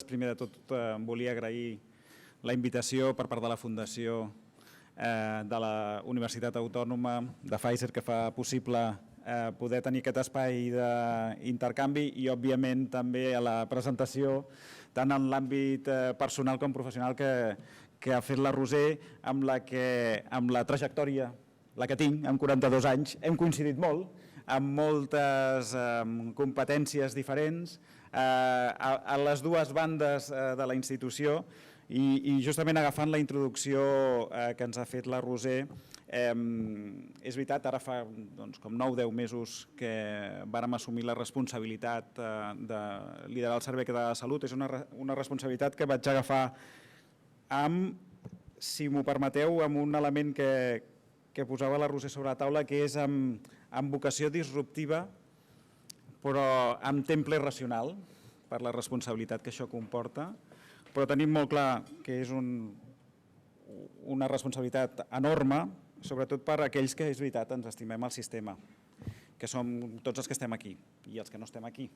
primer de tot volia agrair la invitació per part de la Fundació de la Universitat Autònoma de Pfizer, que fa possible poder tenir aquest espai d'intercanvi, i òbviament també a la presentació tant en l'àmbit personal com professional que ha fet la Roser, amb la trajectòria, la que tinc, amb 42 anys, hem coincidit molt, amb moltes competències diferents a les dues bandes de la institució, i justament agafant la introducció que ens ha fet la Roser, és veritat, ara fa com 9 o 10 mesos que vàrem assumir la responsabilitat de liderar el Servei Català de Salut. És una responsabilitat que vaig agafar amb, si m'ho permeteu, amb un element que posava la Roser sobre la taula, que és amb vocació disruptiva, però amb temple racional, per la responsabilitat que això comporta, però tenim molt clar que és una responsabilitat enorme, sobretot per aquells que, és veritat, ens estimem el sistema, que som tots els que estem aquí i els que no estem aquí,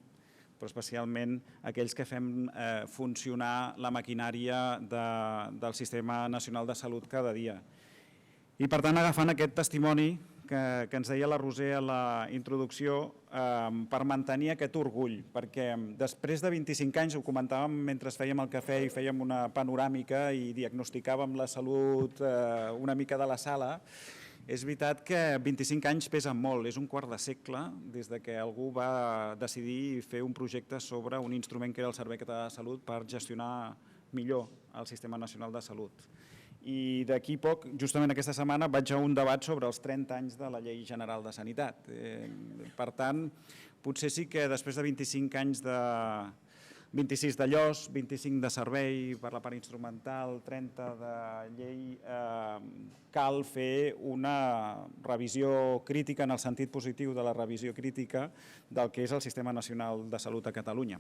però especialment aquells que fem funcionar la maquinària del Sistema Nacional de Salut cada dia. I per tant, agafant aquest testimoni que ens deia la Roser a la introducció, per mantenir aquest orgull, perquè després de 25 anys, ho comentàvem mentre fèiem el cafè i fèiem una panoràmica i diagnosticàvem la salut una mica de la sala, és veritat que 25 anys pesen molt, és un quart de segle des que algú va decidir fer un projecte sobre un instrument que era el Servei Català de Salut per gestionar millor el Sistema Nacional de Salut. I d'aquí poc, justament aquesta setmana, vaig a un debat sobre els 30 anys de la Llei General de Sanitat. Per tant, potser sí que després de 25 anys 26 de LLOS, 25 de servei per la part instrumental, 30 de llei, cal fer una revisió crítica en el sentit positiu de la revisió crítica del que és el Sistema Nacional de Salut a Catalunya.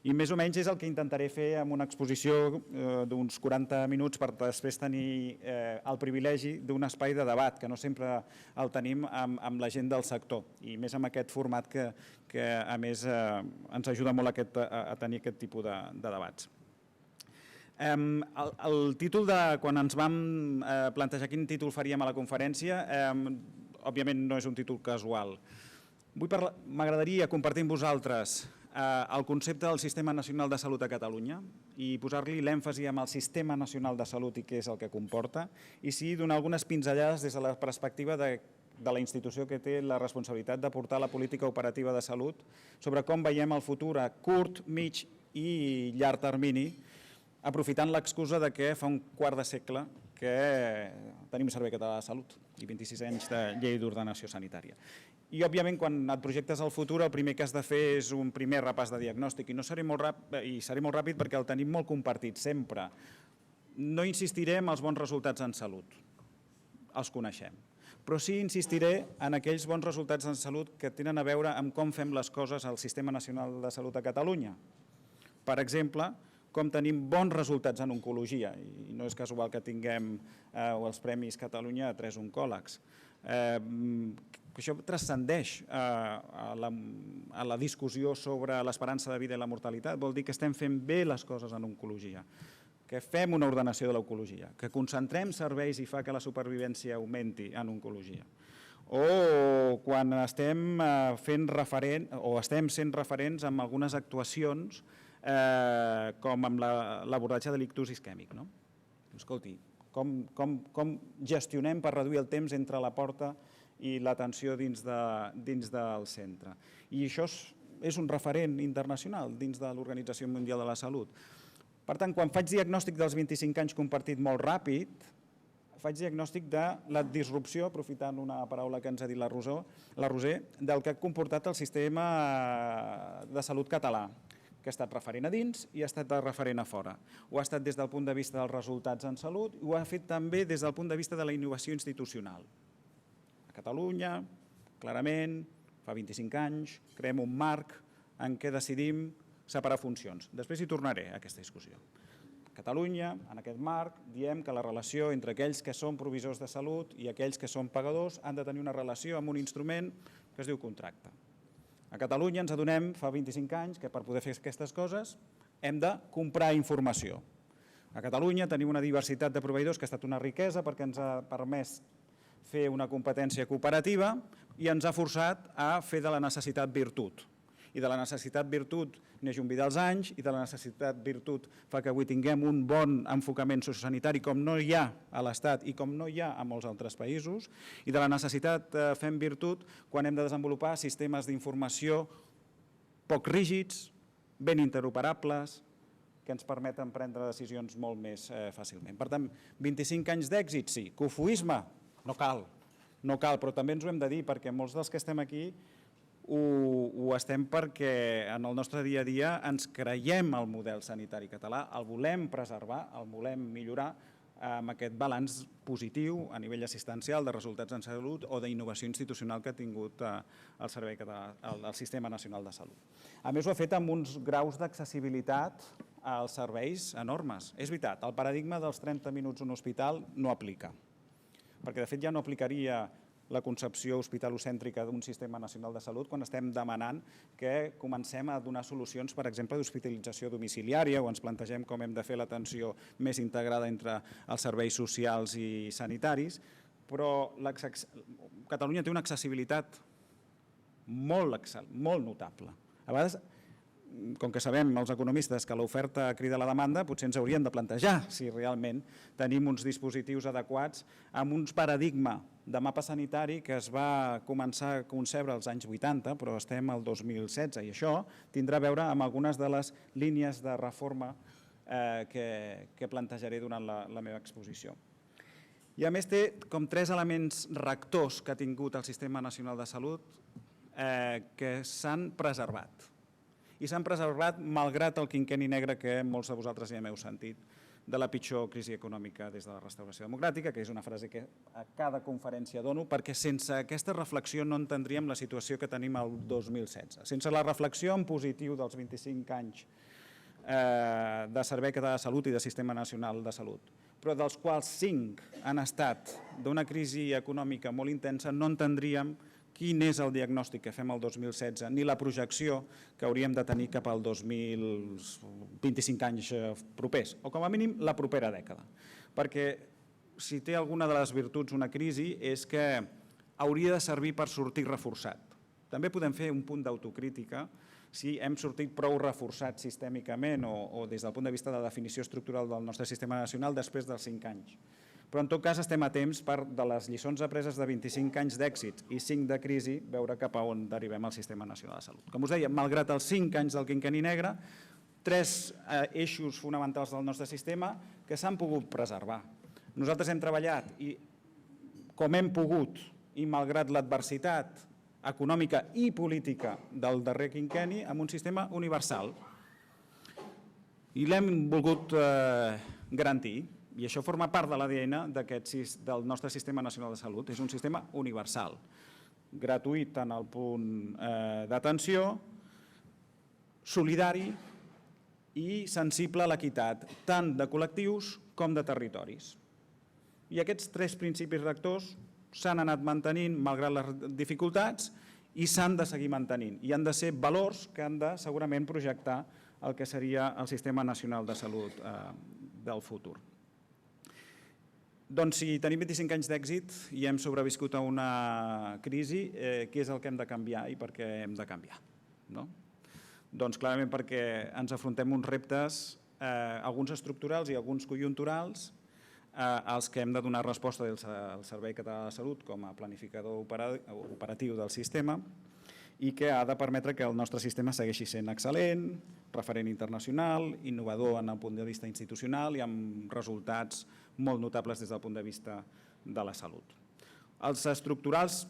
I més o menys és el que intentaré fer amb una exposició d'uns 40 minuts per després tenir el privilegi d'un espai de debat, que no sempre el tenim amb la gent del sector, i més amb aquest format que a més ens ajuda molt a tenir aquest tipus de debats. El títol de quan ens vam plantejar quin títol faríem a la conferència, òbviament no és un títol casual. M'agradaria compartir amb vosaltres el concepte del Sistema Nacional de Salut a Catalunya i posar-li l'èmfasi amb el Sistema Nacional de Salut i què és el que comporta, i sí donar algunes pinzellades des de la perspectiva de la institució que té la responsabilitat de portar la política operativa de salut sobre com veiem el futur a curt, mig i llarg termini, aprofitant l'excusa que fa un quart de segle que tenim Servei Català de Salut i 26 anys de llei d'ordenació sanitària. I, òbviament, quan et projectes al futur, el primer que has de fer és un primer repàs de diagnòstic, i seré molt ràpid perquè el tenim molt compartit sempre. No insistiré en els bons resultats en salut, els coneixem, però sí insistiré en aquells bons resultats en salut que tenen a veure amb com fem les coses al Sistema Nacional de Salut a Catalunya. Per exemple, com tenim bons resultats en oncologia, i no és casual que tinguem els Premis Catalunya a 3 oncòlegs. Això transcendeix a la discussió sobre l'esperança de vida i la mortalitat, vol dir que estem fent bé les coses en oncologia, que fem una ordenació de l'oncologia, que concentrem serveis i fa que la supervivència augmenti en oncologia. O quan estem sent referents en algunes actuacions com amb l'abordatge de l'ictus isquèmic. Escolti, com gestionem per reduir el temps entre la porta i l'atenció dins del centre. I això és un referent internacional dins de l'Organització Mundial de la Salut. Per tant, quan faig diagnòstic dels 25 anys compartit molt ràpid, faig diagnòstic de la disrupció, aprofitant una paraula que ens ha dit la Roser, del que ha comportat el sistema de salut català, que ha estat referent a dins i ha estat referent a fora. Ho ha estat des del punt de vista dels resultats en salut i ho ha fet també des del punt de vista de la innovació institucional. A Catalunya, clarament, fa 25 anys, creem un marc en què decidim separar funcions. Després hi tornaré a aquesta discussió. A Catalunya, en aquest marc, diem que la relació entre aquells que són provisors de salut i aquells que són pagadors han de tenir una relació amb un instrument que es diu contracte. A Catalunya ens adonem, fa 25 anys, que per poder fer aquestes coses hem de comprar informació. A Catalunya tenim una diversitat de proveïdors que ha estat una riquesa perquè ens ha permès fer una competència cooperativa i ens ha forçat a fer de la necessitat virtut. I de la necessitat virtut neix un vi dels anys i de la necessitat virtut fa que avui tinguem un bon enfocament sociosanitari com no hi ha a l'Estat i com no hi ha a molts altres països. I de la necessitat fem virtut quan hem de desenvolupar sistemes d'informació poc rígids, ben interoperables, que ens permeten prendre decisions molt més fàcilment. Per tant, 25 anys d'èxit, sí. Cofoisme? No cal, però també ens ho hem de dir perquè molts dels que estem aquí ho estem perquè en el nostre dia a dia ens creiem el model sanitari català, el volem preservar, el volem millorar amb aquest balanç positiu a nivell assistencial de resultats en salut o d'innovació institucional que ha tingut el Servei Català, el Sistema Nacional de Salut. A més, ho ha fet amb uns graus d'accessibilitat als serveis enormes. És veritat, el paradigma dels 30 minuts a un hospital no aplica, perquè de fet ja no aplicaria la concepció hospitalocèntrica d'un sistema nacional de salut quan estem demanant que comencem a donar solucions, per exemple, d'hospitalització domiciliària o ens plantegem com hem de fer l'atenció més integrada entre els serveis socials i sanitaris, però Catalunya té una accessibilitat molt notable. A vegades, com que sabem els economistes que l'oferta crida la demanda, potser ens hauríem de plantejar si realment tenim uns dispositius adequats amb un paradigma de mapa sanitari que es va començar a concebre als anys 80, però estem al 2016 i això tindrà a veure amb algunes de les línies de reforma que plantejaré durant la meva exposició. I a més té com 3 elements rectors que ha tingut el Sistema Nacional de Salut que s'han preservat. I s'han preservat malgrat el quinquenni negre que molts de vosaltres ja m'heu sentit de la pitjor crisi econòmica des de la restauració democràtica, que és una frase que a cada conferència dono, perquè sense aquesta reflexió no entendríem la situació que tenim el 2016. Sense la reflexió en positiu dels 25 anys de Servei Català de Salut i de Sistema Nacional de Salut, però dels quals 5 han estat d'una crisi econòmica molt intensa, no entendríem quin és el diagnòstic que fem el 2016 ni la projecció que hauríem de tenir cap al 2025 anys propers, o com a mínim la propera dècada. Perquè si té alguna de les virtuts una crisi és que hauria de servir per sortir reforçat. També podem fer un punt d'autocrítica si hem sortit prou reforçats sistèmicament o des del punt de vista de la definició estructural del nostre sistema nacional després dels 5 anys. Però en tot cas estem a temps per, de les lliçons apreses de 25 anys d'èxit i 5 de crisi, veure cap a on derivem el Sistema Nacional de Salut. Com us deia, malgrat els 5 anys del quinquenni negre, 3 eixos fonamentals del nostre sistema que s'han pogut preservar. Nosaltres hem treballat i com hem pogut i malgrat l'adversitat econòmica i política del darrer quinquenni amb un sistema universal. I l'hem volgut garantir. I això forma part de l'ADN del nostre Sistema Nacional de Salut. És un sistema universal, gratuït en el punt d'atenció, solidari i sensible a l'equitat, tant de col·lectius com de territoris. I aquests 3 principis rectors s'han anat mantenint malgrat les dificultats i s'han de seguir mantenint. I han de ser valors que han de segurament projectar el que seria el Sistema Nacional de Salut del futur. Doncs si tenim 25 anys d'èxit i hem sobreviscut a una crisi, què és el que hem de canviar i per què hem de canviar? Doncs clarament perquè ens afrontem uns reptes, alguns estructurals i alguns conjunturals, als que hem de donar resposta del Servei Català de Salut com a planificador operatiu del sistema i que ha de permetre que el nostre sistema segueixi sent excel·lent, referent internacional, innovador en el punt de vista institucional i amb resultats molt notables des del punt de vista de la salut. Els estructurals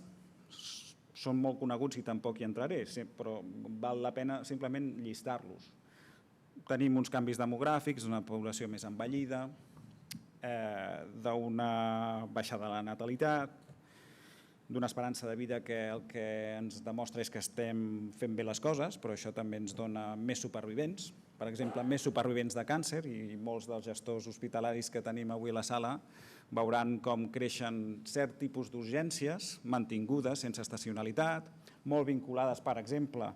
són molt coneguts i tampoc hi entraré, però val la pena simplement llistar-los. Tenim uns canvis demogràfics, una població més envellida, d'una baixada de la natalitat, d'una esperança de vida que el que ens demostra és que estem fent bé les coses, però això també ens dona més supervivents, per exemple, més supervivents de càncer, i molts dels gestors hospitalaris que tenim avui a la sala veuran com creixen cert tipus d'urgències mantingudes sense estacionalitat, molt vinculades, per exemple,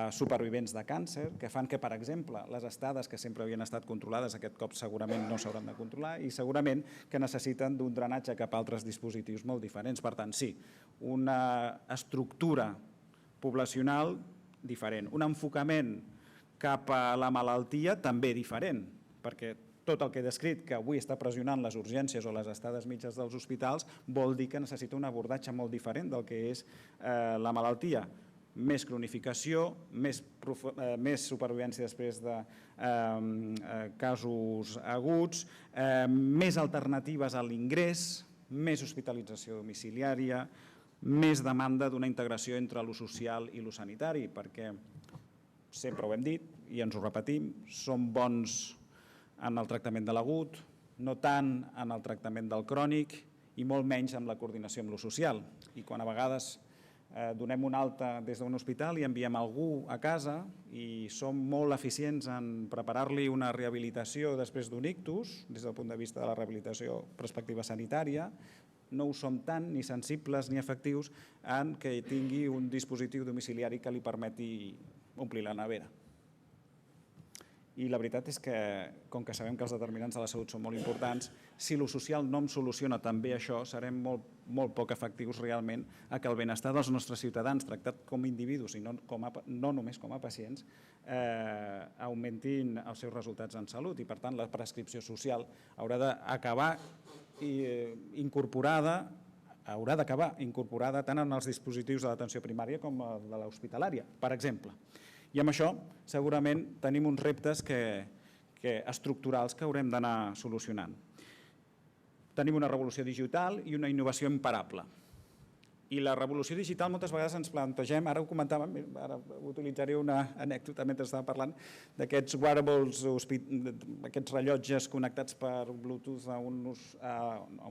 supervivents de càncer, que fan que, per exemple, les estades que sempre havien estat controlades aquest cop segurament no s'hauran de controlar i segurament que necessiten d'un drenatge cap a altres dispositius molt diferents. Per tant, sí, una estructura poblacional diferent, un enfocament cap a la malaltia també diferent, perquè tot el que he descrit, que avui està pressionant les urgències o les estades mitges dels hospitals, vol dir que necessita un abordatge molt diferent del que és la malaltia. Més cronificació, més supervivència després de casos aguts, més alternatives a l'ingrés, més hospitalització domiciliària, més demanda d'una integració entre lo social i lo sanitari, perquè sempre ho hem dit i ens ho repetim, som bons en el tractament de l'agut, no tant en el tractament del crònic i molt menys en la coordinació amb lo social. I quan a vegades donem una alta des d'un hospital i enviem algú a casa i som molt eficients en preparar-li una rehabilitació després d'un ictus, des del punt de vista de la rehabilitació perspectiva sanitària, no ho som tant ni sensibles ni efectius en que tingui un dispositiu domiciliari que li permeti omplir la nevera. I la veritat és que, com que sabem que els determinants de la salut són molt importants, si lo social no em soluciona també això, serem molt poc efectius realment a que el benestar dels nostres ciutadans, tractat com a individus i no només com a pacients, augmentin els seus resultats en salut. I, per tant, la prescripció social haurà d'acabar incorporada tant en els dispositius de l'atenció primària com de l'hospitalària, per exemple. I amb això segurament tenim uns reptes estructurals que haurem d'anar solucionant. Tenim una revolució digital i una innovació imparable. I la revolució digital moltes vegades ens plantegem, ara ho comentàvem, ara utilitzaré una anècdota mentre estava parlant, d'aquests wearables, aquests rellotges connectats per Bluetooth a un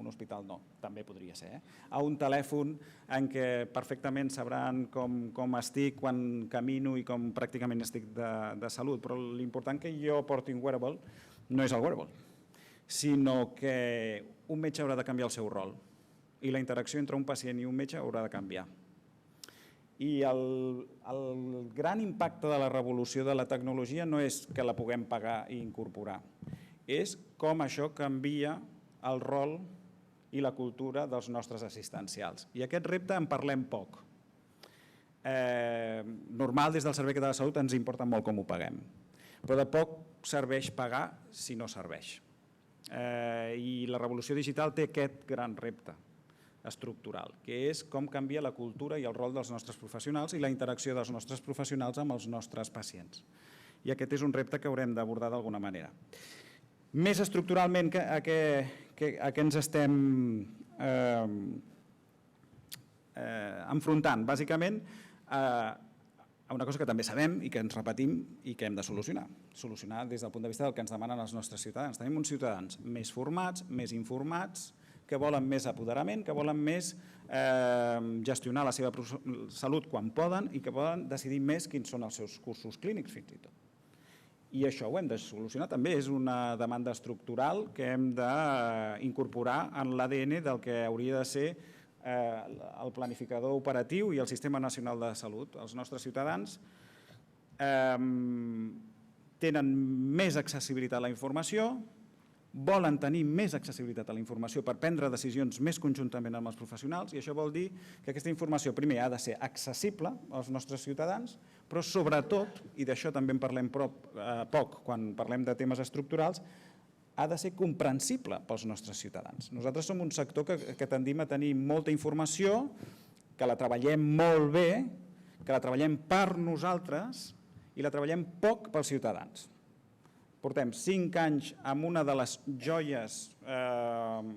hospital, no, també podria ser, a un telèfon en què perfectament sabran com estic quan camino i com pràcticament estic de salut, però l'important que jo porti un wearable no és el wearable, sinó que un metge haurà de canviar el seu rol i la interacció entre un pacient i un metge haurà de canviar. I el gran impacte de la revolució de la tecnologia no és que la puguem pagar i incorporar, és com això canvia el rol i la cultura dels nostres assistencials. I aquest repte en parlem poc. Normal, des del Servei Català de Salut ens importa molt com ho paguem, però de poc serveix pagar si no serveix. I la revolució digital té aquest gran repte estructural, que és com canvia la cultura i el rol dels nostres professionals i la interacció dels nostres professionals amb els nostres pacients. I aquest és un repte que haurem d'abordar d'alguna manera. Més estructuralment, a què ens estem enfrontant? Bàsicament, a una cosa que també sabem i que ens repetim i que hem de solucionar. Solucionar des del punt de vista del que ens demanen els nostres ciutadans. Tenim uns ciutadans més formats, més informats, que volen més apoderament, que volen més gestionar la seva salut quan poden i que poden decidir més quins són els seus cursos clínics fins i tot. I això ho hem de solucionar també, és una demanda estructural que hem d'incorporar en l'ADN del que hauria de ser el planificador operatiu i el Sistema Nacional de Salut. Els nostres ciutadans tenen més accessibilitat a la informació, volen tenir més accessibilitat a la informació per prendre decisions més conjuntament amb els professionals i això vol dir que aquesta informació primer ha de ser accessible als nostres ciutadans, però sobretot, i d'això també en parlem poc quan parlem de temes estructurals, ha de ser comprensible pels nostres ciutadans. Nosaltres som un sector que tendim a tenir molta informació, que la treballem molt bé, que la treballem per nosaltres i la treballem poc pels ciutadans. Portem 5 anys amb una de les joies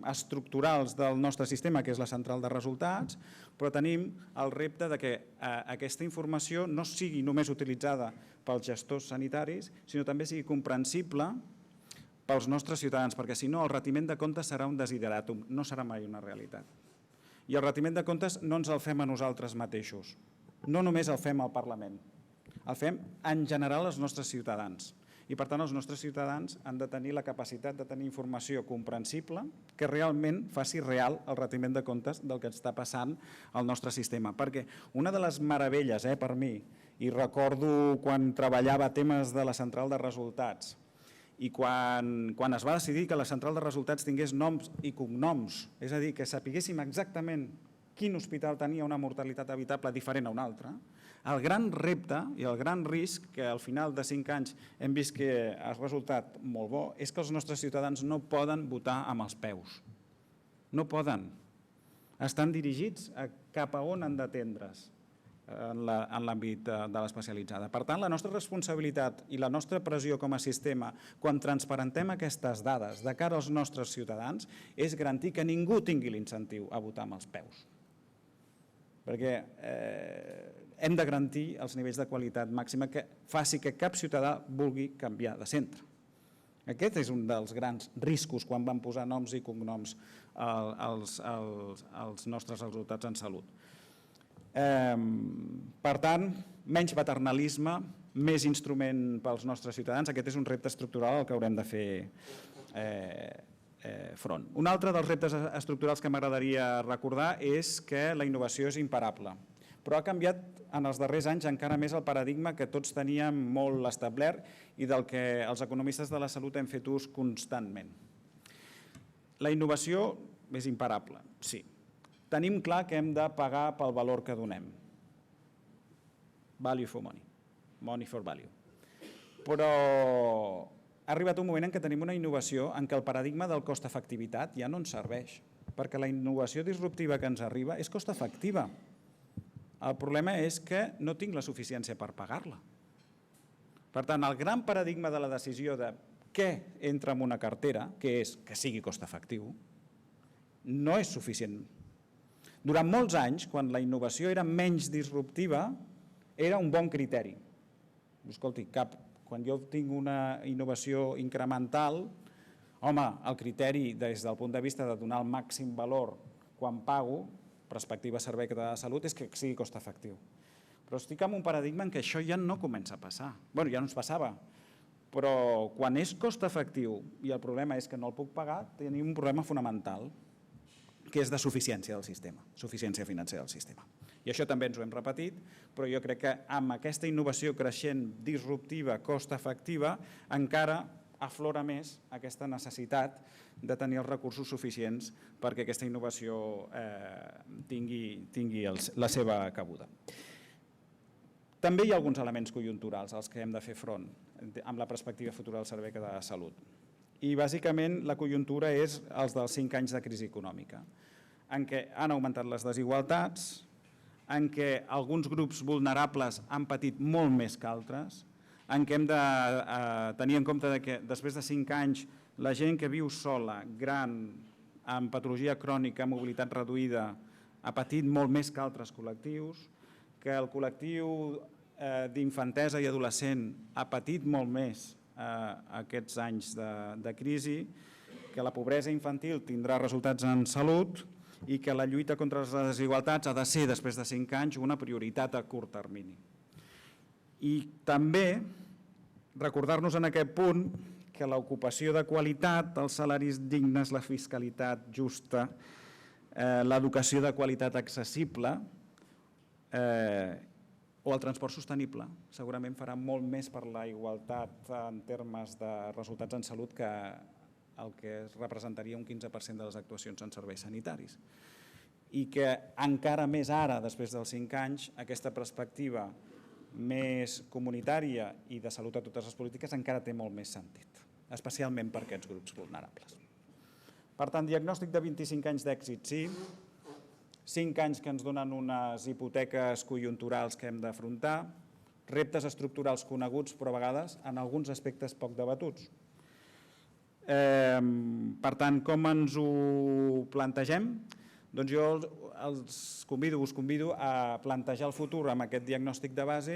estructurals del nostre sistema, que és la central de resultats, però tenim el repte que aquesta informació no sigui només utilitzada pels gestors sanitaris, sinó també sigui comprensible pels nostres ciutadans, perquè si no el retiment de comptes serà un desideràtum, no serà mai una realitat. I el retiment de comptes no ens el fem a nosaltres mateixos, no només el fem al Parlament, el fem en general als nostres ciutadans. I per tant els nostres ciutadans han de tenir la capacitat de tenir informació comprensible que realment faci real el retiment de comptes del que està passant al nostre sistema. Perquè una de les meravelles per mi I recordo quan treballava temes de la central de resultats i quan es va decidir que la central de resultats tingués noms i cognoms, és a dir, que sapiguéssim exactament quin hospital tenia una mortalitat evitable diferent a un altre, el gran repte i el gran risc, que al final de 5 anys hem vist que ha resultat molt bo, és que els nostres ciutadans no poden votar amb els peus. No poden. Estan dirigits cap a on han d'atendre's en l'àmbit de l'especialitzada. Per tant, la nostra responsabilitat i la nostra pressió com a sistema quan transparentem aquestes dades de cara als nostres ciutadans és garantir que ningú tingui l'incentiu a votar amb els peus. Perquè hem de garantir els nivells de qualitat màxima que faci que cap ciutadà vulgui canviar de centre. Aquest és un dels grans riscos quan vam posar noms i cognoms als nostres resultats en salut. Per tant, menys paternalisme, més instrument pels nostres ciutadans. Aquest és un repte estructural al que haurem de fer front. Un altre dels reptes estructurals que m'agradaria recordar és que la innovació és imparable, però ha canviat en els darrers anys encara més el paradigma que tots teníem molt establert i del que els economistes de la salut hem fet ús constantment. La innovació és imparable, sí. Tenim clar que hem de pagar pel valor que donem. Value for money, money for value. Però ha arribat un moment en què tenim una innovació en què el paradigma del cost-efectivitat ja no ens serveix, perquè la innovació disruptiva que ens arriba és cost-efectiva. El problema és que no tinc la suficiència per pagar-la. Per tant, el gran paradigma de la decisió de què entra en una cartera, que és que sigui cost-efectiu, no és suficient. Durant molts anys, quan la innovació era menys disruptiva, era un bon criteri. Escolti, quan jo tinc una innovació incremental, home, el criteri des del punt de vista de donar el màxim valor quan pago, perspectiva servei de salut, és que sigui cost-efectiu. Però estic en un paradigma en què això ja no comença a passar. Bé, ja no ens passava, però quan és cost-efectiu i el problema és que no el puc pagar, tenim un problema fonamental, que és de suficiència del sistema, suficiència financera del sistema. I això també ens ho hem repetit, però jo crec que amb aquesta innovació creixent, disruptiva, cost-efectiva, encara aflora més aquesta necessitat de tenir els recursos suficients perquè aquesta innovació tingui la seva cabuda. També hi ha alguns elements conjunturals als que hem de fer front amb la perspectiva futura del Servei Català de Salut. I bàsicament la conjuntura és els dels 5 anys de crisi econòmica, en què han augmentat les desigualtats, en què alguns grups vulnerables han patit molt més que altres, en què hem de tenir en compte que després de 5 anys la gent que viu sola, gran, amb patologia crònica, mobilitat reduïda, ha patit molt més que altres col·lectius, que el col·lectiu d'infantesa i adolescent ha patit molt més aquests anys de crisi, que la pobresa infantil tindrà resultats en salut i que la lluita contra les desigualtats ha de ser, després de 5 anys, una prioritat a curt termini. I també recordar-nos en aquest punt que l'ocupació de qualitat, els salaris dignes, la fiscalitat justa, l'educació de qualitat accessible o el transport sostenible segurament farà molt més per la igualtat en termes de resultats en salut que el que representaria un 15% de les actuacions en serveis sanitaris. I que encara més ara, després dels 5 anys, aquesta perspectiva més comunitària i de salut a totes les polítiques encara té molt més sentit, especialment per aquests grups vulnerables. Per tant, diagnòstic de 25 anys d'èxit, sí. 5 anys que ens donen unes hipoteques conjunturals que hem d'afrontar, reptes estructurals coneguts, però a vegades en alguns aspectes poc debatuts. Per tant, com ens ho plantegem? Doncs jo us convido a plantejar el futur amb aquest diagnòstic de base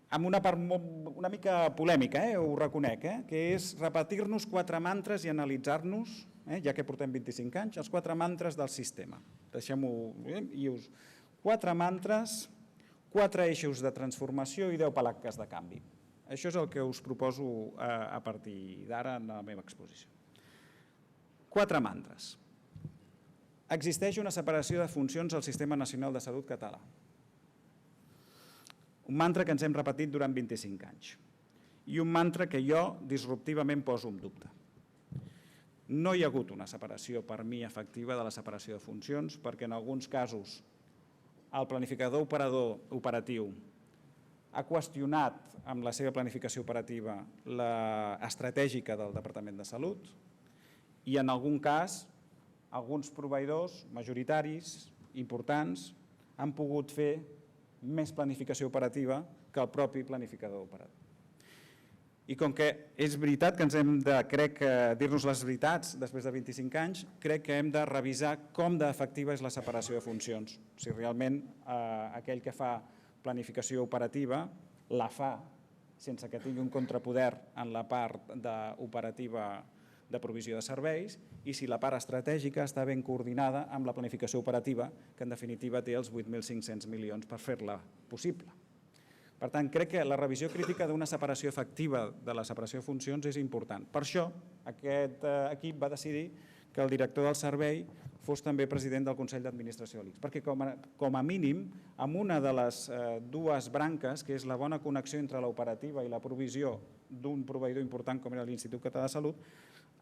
amb una part una mica polèmica, ho reconec, que és repetir-nos 4 mantres i analitzar-nos, ja que portem 25 anys, els 4 mantres del sistema. Deixem-ho, 4 mantres, 4 eixos de transformació i 10 palanques de canvi. Això és el que us proposo a partir d'ara en la meva exposició. 4 mantres. Existeix una separació de funcions al Sistema Nacional de Salut català. Un mantra que ens hem repetit durant 25 anys. I un mantra que jo disruptivament poso en dubte. No hi ha hagut una separació, per mi, efectiva de la separació de funcions, perquè en alguns casos el planificador operatiu ha qüestionat amb la seva planificació operativa l'estratègica del Departament de Salut i en algun cas alguns proveïdors majoritaris importants han pogut fer més planificació operativa que el propi planificador operatiu. I com que és veritat que ens hem de, crec, dir-nos les veritats després de 25 anys, crec que hem de revisar com d'efectiva és la separació de funcions. Si realment aquell que fa planificació operativa la fa sense que tingui un contrapoder en la part operativa de provisió de serveis i si la part estratègica està ben coordinada amb la planificació operativa, que en definitiva té els 8.500 milions per fer-la possible. Per tant, crec que la revisió crítica d'una separació efectiva de la separació de funcions és important. Per això, aquest equip va decidir que el director del servei fos també president del Consell d'Administració de l'ICS, perquè com a mínim, amb una de les dues branques, que és la bona connexió entre l'operativa i la provisió d'un proveïdor important com era l'Institut Català de Salut,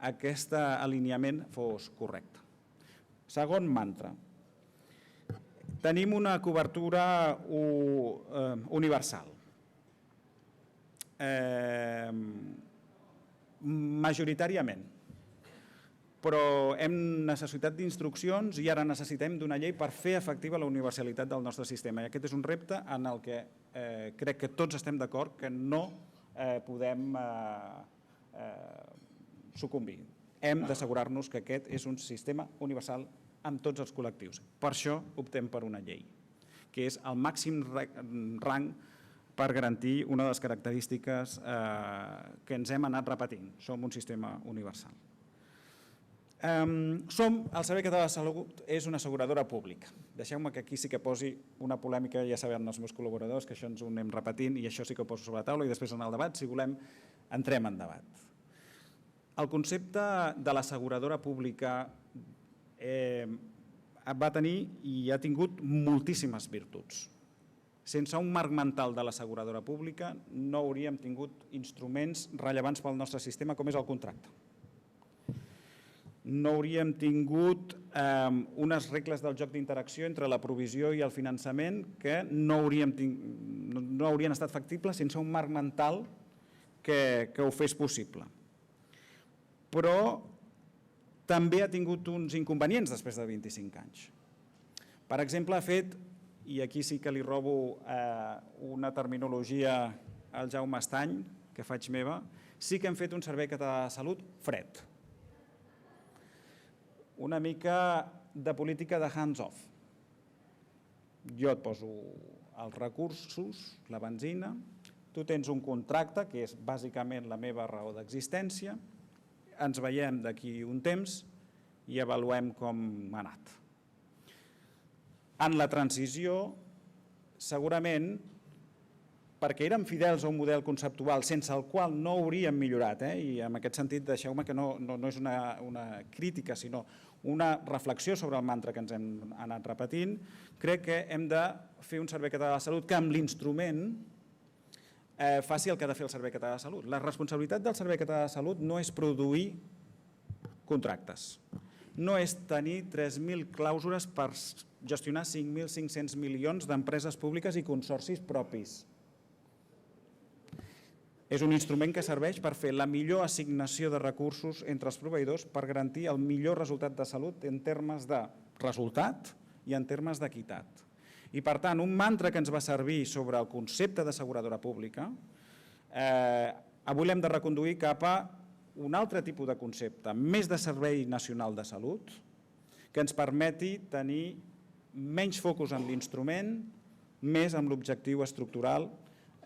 aquest alineament fos correcte. Segon mantra. Tenim una cobertura universal. Majoritàriament. Però hem necessitat d'instruccions i ara necessitem d'una llei per fer efectiva la universalitat del nostre sistema. I aquest és un repte en el que crec que tots estem d'acord que no podem sucumbir. Hem d'assegurar-nos que aquest és un sistema universal amb tots els col·lectius. Per això optem per una llei, que és el màxim rang per garantir una de les característiques que ens hem anat repetint. Som un sistema universal. El Servei Català de Salut és una asseguradora pública. Deixeu-me que aquí sí que posi una polèmica, ja saben els meus col·laboradors que això ens ho anem repetint i això sí que ho poso sobre la taula i després en el debat, si volem, entrem en debat. El concepte de l'asseguradora pública va tenir i ha tingut moltíssimes virtuts. Sense un marc mental de l'asseguradora pública no hauríem tingut instruments rellevants pel nostre sistema com és el contracte. No hauríem tingut unes regles del joc d'interacció entre la provisió i el finançament que no haurien estat factibles sense un marc mental que ho fes possible. Però també ha tingut uns inconvenients després de 25 anys. Per exemple, ha fet, i aquí sí que li robo una terminologia al Jaume Estany, que faig meva, sí que hem fet un Servei Català de Salut fred. Una mica de política de hands-off. Jo et poso els recursos, la benzina, tu tens un contracte, que és bàsicament la meva raó d'existència, ens veiem d'aquí un temps i avaluem com ha anat. En la transició, segurament, perquè érem fidels a un model conceptual sense el qual no hauríem millorat, i en aquest sentit deixeu-me que no és una crítica, sinó una reflexió sobre el mantra que ens hem anat repetint, crec que hem de fer un Servei Català de Salut que amb l'instrument faci el que ha de fer el Servei Català de Salut. La responsabilitat del Servei Català de Salut no és produir contractes, no és tenir 3.000 clàusules per gestionar 5.500 milions d'empreses públiques i consorcis propis. És un instrument que serveix per fer la millor assignació de recursos entre els proveïdors per garantir el millor resultat de salut en termes de resultat i en termes d'equitat. I, per tant, un mantra que ens va servir sobre el concepte d'asseguradora pública, avui l'hem de reconduir cap a un altre tipus de concepte, més de servei nacional de salut, que ens permeti tenir menys focus en l'instrument, més en l'objectiu estructural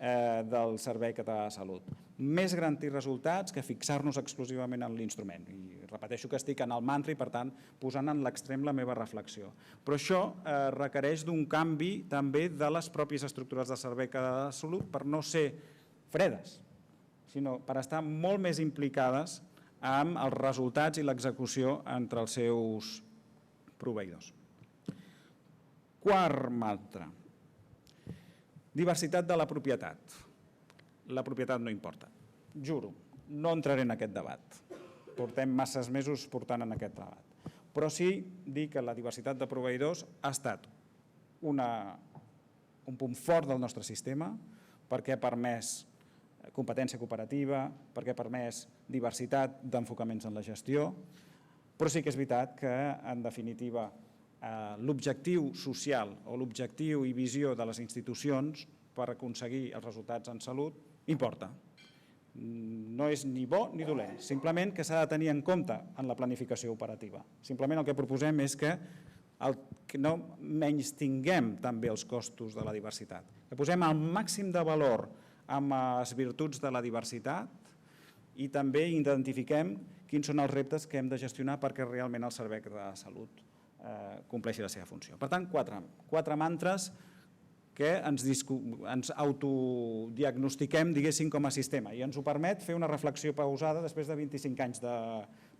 del Servei Català de Salut. Més garantir resultats que fixar-nos exclusivament en l'instrument. I repeteixo que estic en el mantra i, per tant, posant en l'extrem la meva reflexió. Però això requereix d'un canvi també de les pròpies estructures del Servei Català de Salut per no ser fredes, sinó per estar molt més implicades amb els resultats i l'execució entre els seus proveïdors. Quart mantra. Diversitat de la propietat. La propietat no importa. Juro, no entraré en aquest debat. Portem masses mesos portant en aquest debat. Però sí dir que la diversitat de proveïdors ha estat un punt fort del nostre sistema perquè ha permès competència cooperativa, perquè ha permès diversitat d'enfocaments en la gestió, però sí que és veritat que, en definitiva, l'objectiu social o l'objectiu i visió de les institucions per aconseguir els resultats en salut importa. No és ni bo ni dolent, simplement que s'ha de tenir en compte en la planificació operativa. Simplement el que proposem és que no menystinguem també els costos de la diversitat, que posem el màxim de valor amb les virtuts de la diversitat i també identifiquem quins són els reptes que hem de gestionar perquè realment el servei de salut compleixi la seva funció. Per tant, quatre mantres que ens autodiagnostiquem, diguéssim, com a sistema, i ens ho permet fer una reflexió pausada després de 25 anys,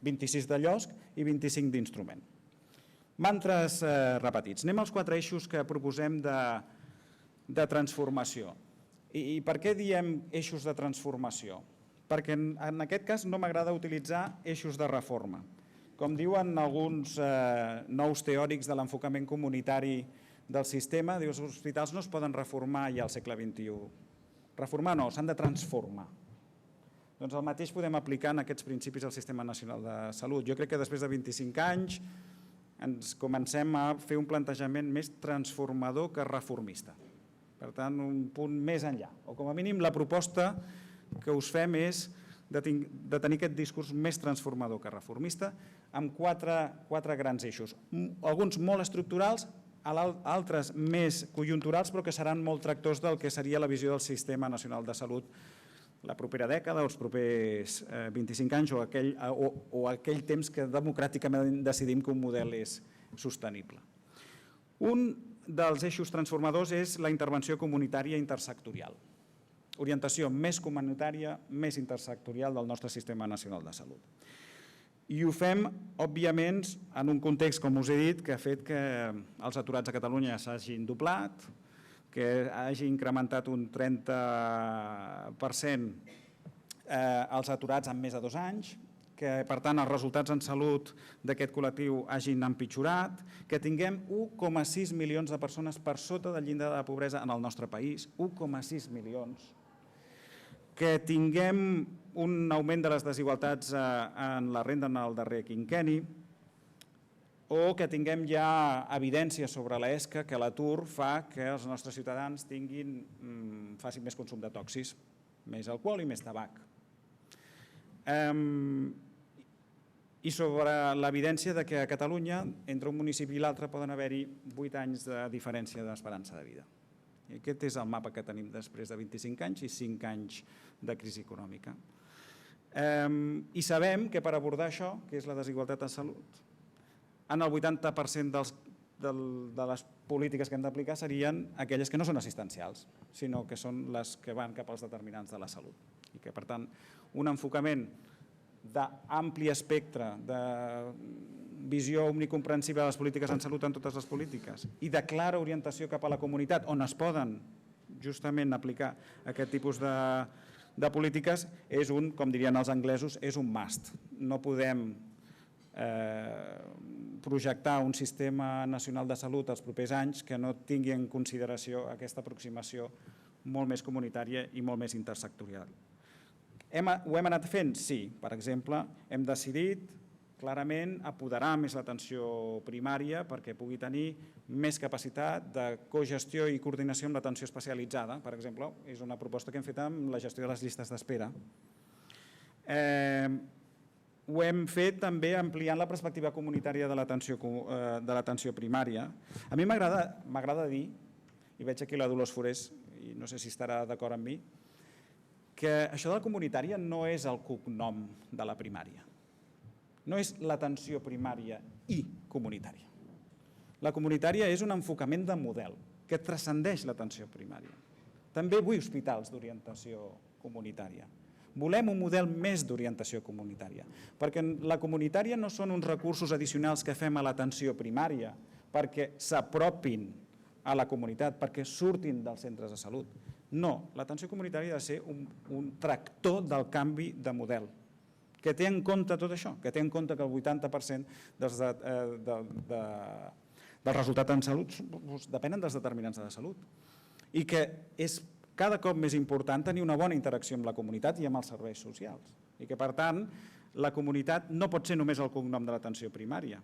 26 de LOSC i 25 d'instrument. Mantres repetits. Anem als 4 eixos que proposem de transformació. I per què diem eixos de transformació? Perquè en aquest cas no m'agrada utilitzar eixos de reforma. Com diuen alguns nous teòrics de l'enfocament comunitari del sistema, els hospitals no es poden reformar ja al segle XXI. Reformar no, s'han de transformar. Doncs el mateix podem aplicar en aquests principis al Sistema Nacional de Salut. Jo crec que després de 25 anys ens comencem a fer un plantejament més transformador que reformista. Per tant, un punt més enllà. O com a mínim la proposta que us fem és de tenir aquest discurs més transformador que reformista amb quatre grans eixos. Alguns molt estructurals, altres més conjunturals, però que seran molt tractors del que seria la visió del Sistema Nacional de Salut la propera dècada, els propers 25 anys o aquell temps que democràticament decidim que un model és sostenible. Un dels eixos transformadors és la intervenció comunitària intersectorial. Orientació més comunitària, més intersectorial del nostre Sistema Nacional de Salut. I ho fem, òbviament, en un context, com us he dit, que ha fet que els aturats a Catalunya s'hagin doblat, que hagi incrementat un 30% els aturats en més de 2 anys, que, per tant, els resultats en salut d'aquest col·lectiu hagin empitjorat, que tinguem 1,6 milions de persones per sota del llindar de la pobresa en el nostre país, 1,6 milions, que tinguem un augment de les desigualtats en la renda en el darrer quinquenni, o que tinguem ja evidència sobre l'ESCA que l'atur fa que els nostres ciutadans facin més consum de tòxics, més alcohol i més tabac. I sobre l'evidència que a Catalunya, entre un municipi i l'altre, poden haver-hi 8 anys de diferència d'esperança de vida. I aquest és el mapa que tenim després de 25 anys i 5 anys de crisi econòmica. I sabem que per abordar això, que és la desigualtat en salut, en el 80% de les polítiques que hem d'aplicar serien aquelles que no són assistencials, sinó que són les que van cap als determinants de la salut. I que, per tant, un enfocament d'ampli espectre, de visió omnicomprensiva de les polítiques en salut en totes les polítiques i de clara orientació cap a la comunitat on es poden justament aplicar aquest tipus de polítiques és com dirien els anglesos, és un must. No podem projectar un sistema nacional de salut els propers anys que no tingui en consideració aquesta aproximació molt més comunitària i molt més intersectorial. Ho hem anat fent? Sí. Per exemple, hem decidit clarament apoderar més l'atenció primària perquè pugui tenir més capacitat de cogestió i coordinació amb l'atenció especialitzada. Per exemple, és una proposta que hem fet amb la gestió de les llistes d'espera. Ho hem fet també ampliant la perspectiva comunitària de l'atenció primària. A mi m'agrada dir, i veig aquí la Dolors Forés, i no sé si estarà d'acord amb mi, que això de la comunitària no és el cognom de la primària. No és l'atenció primària i comunitària. La comunitària és un enfocament de model que transcendeix l'atenció primària. També vull hospitals d'orientació comunitària. Volem un model més d'orientació comunitària, perquè la comunitària no són uns recursos addicionals que fem a l'atenció primària perquè s'apropin a la comunitat perquè surtin dels centres de salut. No, l'atenció comunitària ha de ser un tractor del canvi de model, que té en compte tot això, que té en compte que el 80% dels resultats en salut depenen dels determinants de la salut i que és cada cop més important tenir una bona interacció amb la comunitat i amb els serveis socials i que, per tant, la comunitat no pot ser només el cognom de l'atenció primària,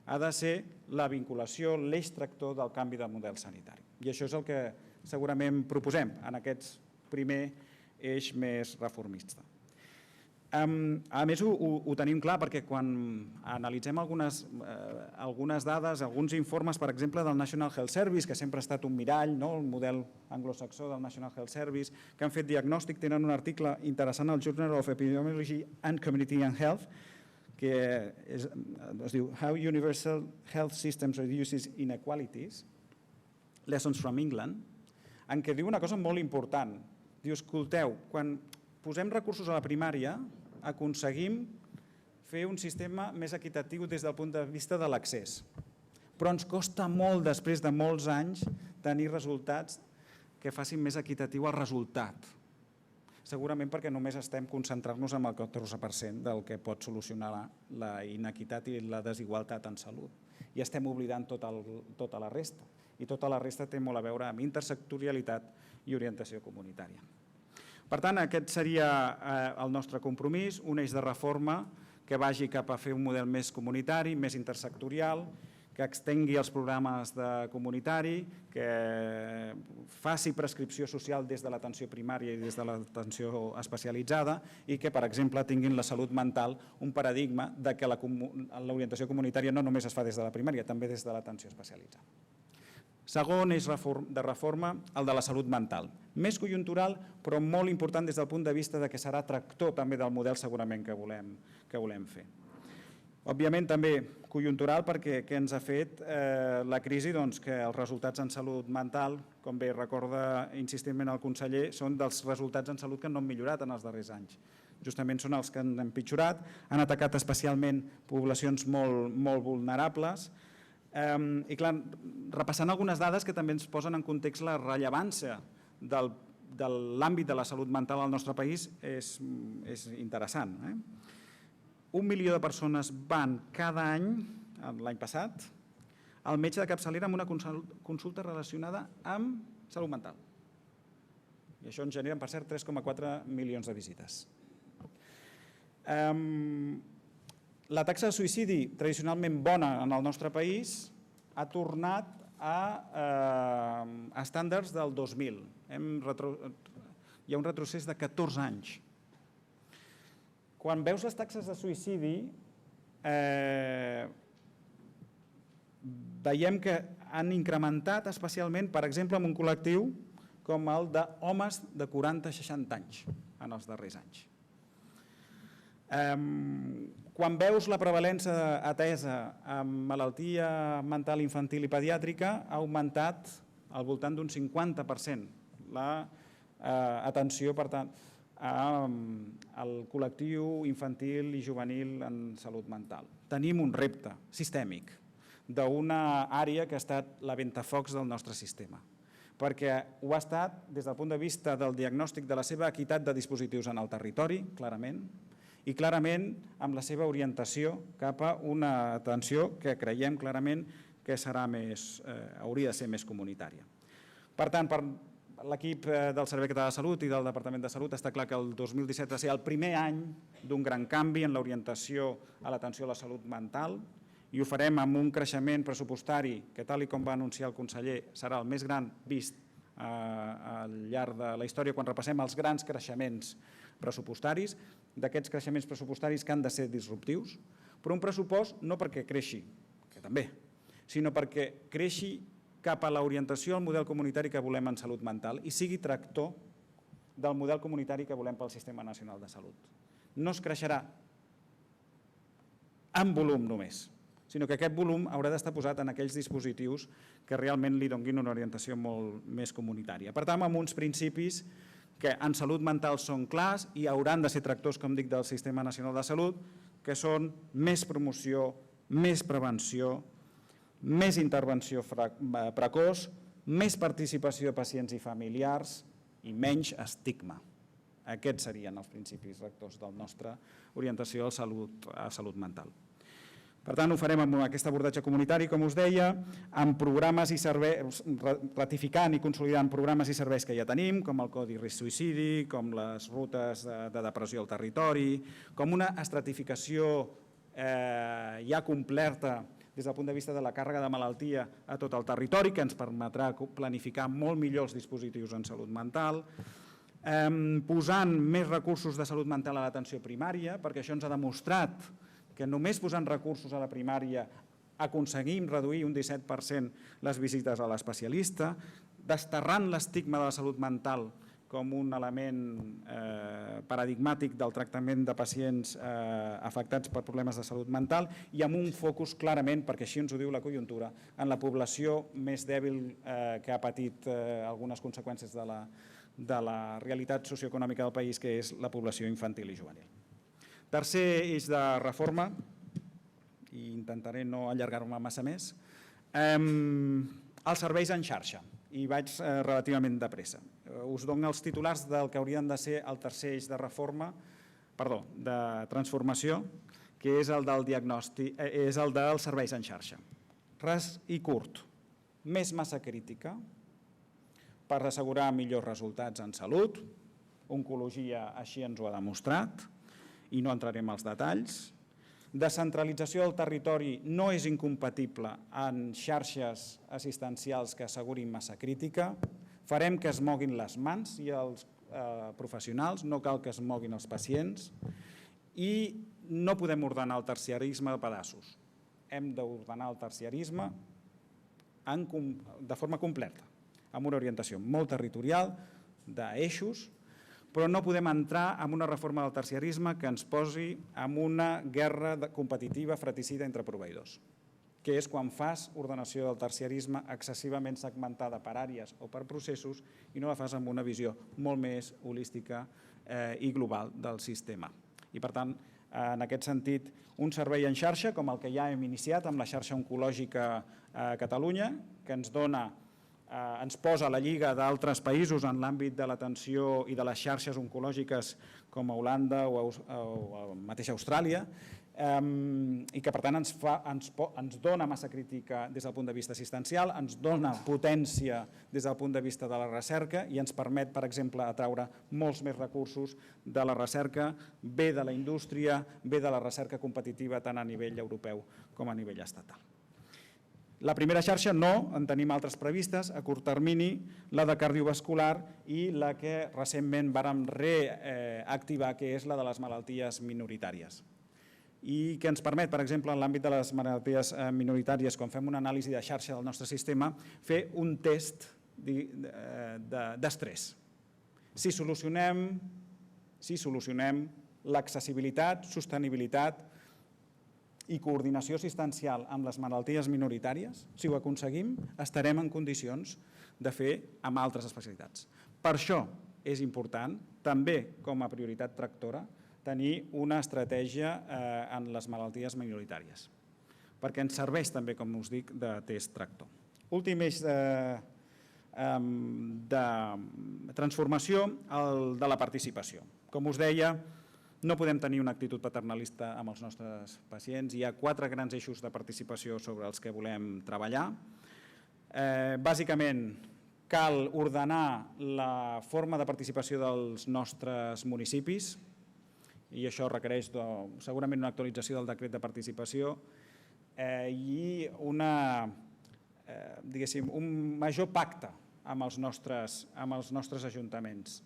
ha de ser la vinculació, l'eix tractor del canvi de model sanitari. I això és el que segurament proposem en aquest primer eix més reformista. A més, ho tenim clar perquè quan analitzem algunes dades, alguns informes, per exemple, del National Health Service, que sempre ha estat un mirall, el model anglosaxó del National Health Service, que han fet diagnòstic, tenen un article interessant al Journal of Epidemiology and Community and Health, que es diu How Universal Health Systems Reduces Inequalities, Lessons from England, en què diu una cosa molt important. Diu, escolteu, quan posem recursos a la primària, aconseguim fer un sistema més equitatiu des del punt de vista de l'accés. Però ens costa molt, després de molts anys, tenir resultats que facin més equitatiu el resultat. Segurament perquè només estem concentrant-nos en el 14% del que pot solucionar la inequitat i la desigualtat en salut. I estem oblidant tota la resta. I tota la resta té molt a veure amb intersectorialitat i orientació comunitària. Per tant, aquest seria el nostre compromís, un eix de reforma que vagi cap a fer un model més comunitari, més intersectorial, que extengui els programes de comunitari, que faci prescripció social des de l'atenció primària i des de l'atenció especialitzada i que, per exemple, tinguin la salut mental un paradigma de que l'orientació comunitària no només es fa des de la primària, també des de l'atenció especialitzada. Segon eix de reforma, el de la salut mental. Més conjuntural, però molt important des del punt de vista que serà tractor també del model segurament que volem fer. Òbviament també conjuntural perquè què ens ha fet la crisi? Doncs que els resultats en salut mental, com bé recorda insistentment el conseller, són dels resultats en salut que no han millorat en els darrers anys. Justament són els que han empitjorat, han atacat especialment poblacions molt vulnerables. I clar, repassant algunes dades que també ens posen en context la rellevància de l'àmbit de la salut mental al nostre país és interessant. 1 milió de persones van cada any, l'any passat, al metge de capçalera amb una consulta relacionada amb salut mental. I això ens genera, per cert, 3,4 milions de visites. La taxa de suïcidi, tradicionalment bona en el nostre país, ha tornat a estàndards del 2000. Hi ha un retrocés de 14 anys. Quan veus les taxes de suïcidi, veiem que han incrementat especialment, per exemple, en un col·lectiu com el d'homes de 40-60 anys en els darrers anys. Quan veus la prevalença atesa amb malaltia mental infantil i pediàtrica, ha augmentat al voltant d'un 50% l'atenció, per tant, al col·lectiu infantil i juvenil en salut mental. Tenim un repte sistèmic d'una àrea que ha estat la ventafocs del nostre sistema, perquè ho ha estat des del punt de vista del diagnòstic de la seva equitat de dispositius en el territori, clarament, i clarament amb la seva orientació cap a una atenció que creiem clarament que hauria de ser més comunitària. Per tant, per l'equip del Servei Català de Salut i del Departament de Salut està clar que el 2017 va ser el primer any d'un gran canvi en l'orientació a l'atenció a la salut mental i ho farem amb un creixement pressupostari que, tal com va anunciar el conseller, serà el més gran vist al llarg de la història quan repassem els grans creixements pressupostaris, d'aquests creixements pressupostaris que han de ser disruptius, però un pressupost no perquè creixi, que també, sinó perquè creixi cap a l'orientació al model comunitari que volem en salut mental i sigui tractor del model comunitari que volem pel Sistema Nacional de Salut. No es creixerà en volum només, sinó que aquest volum haurà d'estar posat en aquells dispositius que realment li donin una orientació molt més comunitària. Per tant, amb uns principis que en salut mental són clars i hauran de ser tractors, com dic, del Sistema Nacional de Salut, que són més promoció, més prevenció, més intervenció precoç, més participació de pacients i familiars i menys estigma. Aquests serien els principis rectors de la nostra orientació a salut mental. Per tant, ho farem amb aquest abordatge comunitari, com us deia, amb programes i serveis, ratificant i consolidant programes i serveis que ja tenim, com el Codi Risc Suïcidi, com les rutes de depressió al territori, com una estratificació ja completa des del punt de vista de la càrrega de malaltia a tot el territori, que ens permetrà planificar molt millor els dispositius en salut mental, posant més recursos de salut mental a l'atenció primària, perquè això ens ha demostrat que només posant recursos a la primària aconseguim reduir un 17% les visites a l'especialista, desterrant l'estigma de la salut mental com un element paradigmàtic del tractament de pacients afectats per problemes de salut mental i amb un focus clarament, perquè així ens ho diu la conjuntura, en la població més dèbil que ha patit algunes conseqüències de la realitat socioeconòmica del país, que és la població infantil i juvenil. Tercer eix de reforma, i intentaré no allargar-me massa més, els serveis en xarxa, i vaig relativament de pressa. Us dono els titulars del que haurien de ser el tercer eix de reforma, perdó, de transformació, que és el del diagnòstic, és el dels serveis en xarxa. Ras i curt, més massa crítica per assegurar millors resultats en salut, oncologia així ens ho ha demostrat, i no entrarem als detalls. Descentralització del territori no és incompatible en xarxes assistencials que assegurin massa crítica. Farem que es moguin les mans i els professionals, no cal que es moguin els pacients. I no podem ordenar el terciarisme a pedaços. Hem d'ordenar el terciarisme de forma completa, amb una orientació molt territorial, d'eixos, però no podem entrar en una reforma del terciarisme que ens posi en una guerra competitiva fratricida entre proveïdors, que és quan fas ordenació del terciarisme excessivament segmentada per àrees o per processos i no la fas amb una visió molt més holística i global del sistema. I per tant, en aquest sentit, un servei en xarxa com el que ja hem iniciat amb la xarxa oncològica a Catalunya, que ens posa a la lliga d'altres països en l'àmbit de l'atenció i de les xarxes oncològiques com a Holanda o a mateixa Austràlia, i que per tant ens dona massa crítica des del punt de vista assistencial, ens dona potència des del punt de vista de la recerca i ens permet, per exemple, atraure molts més recursos de la recerca, bé de la indústria, bé de la recerca competitiva tant a nivell europeu com a nivell estatal. La primera xarxa no, en tenim altres previstes a curt termini, la de cardiovascular i la que recentment vàrem reactivar, que és la de les malalties minoritàries. I que ens permet, per exemple, en l'àmbit de les malalties minoritàries, quan fem una anàlisi de xarxa del nostre sistema, fer un test d'estrès. Si solucionem l'accessibilitat, sostenibilitat i coordinació assistencial amb les malalties minoritàries, si ho aconseguim, estarem en condicions de fer amb altres especialitats. Per això és important, també com a prioritat tractora, tenir una estratègia en les malalties minoritàries, perquè ens serveix també, com us dic, de test tractor. Últim eix de transformació, el de la participació. Com us deia, no podem tenir una actitud paternalista amb els nostres pacients. Hi ha 4 grans eixos de participació sobre els que volem treballar. Bàsicament, cal ordenar la forma de participació dels nostres municipis i això requereix segurament una actualització del decret de participació i un major pacte amb els nostres ajuntaments.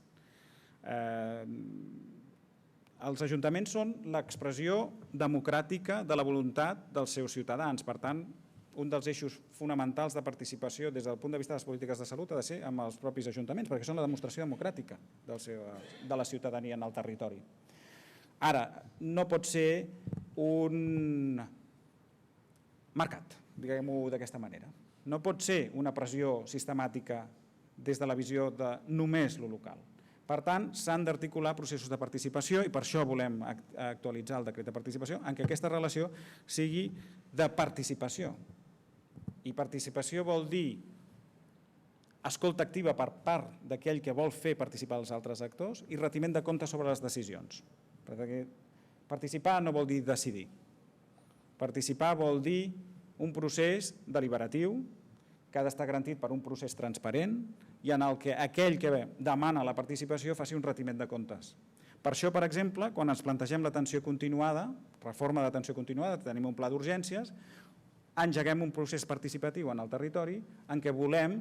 Els ajuntaments són l'expressió democràtica de la voluntat dels seus ciutadans. Per tant, un dels eixos fonamentals de participació des del punt de vista de les polítiques de salut ha de ser amb els propis ajuntaments, perquè són la demostració democràtica de la ciutadania en el territori. Ara, no pot ser un mercat, diguem-ho d'aquesta manera. No pot ser una pressió sistemàtica des de la visió de només lo local. Per tant, s'han d'articular processos de participació i per això volem actualitzar el decret de participació, en què aquesta relació sigui de participació. I participació vol dir escolta activa per part d'aquell que vol fer participar els altres actors i retiment de comptes sobre les decisions. Perquè participar no vol dir decidir. Participar vol dir un procés deliberatiu que ha d'estar garantit per un procés transparent i en el que aquell que demana la participació faci un retiment de comptes. Per això, per exemple, quan ens plantegem l'atenció continuada, reforma d'atenció continuada, tenim un pla d'urgències, engeguem un procés participatiu en el territori en què volem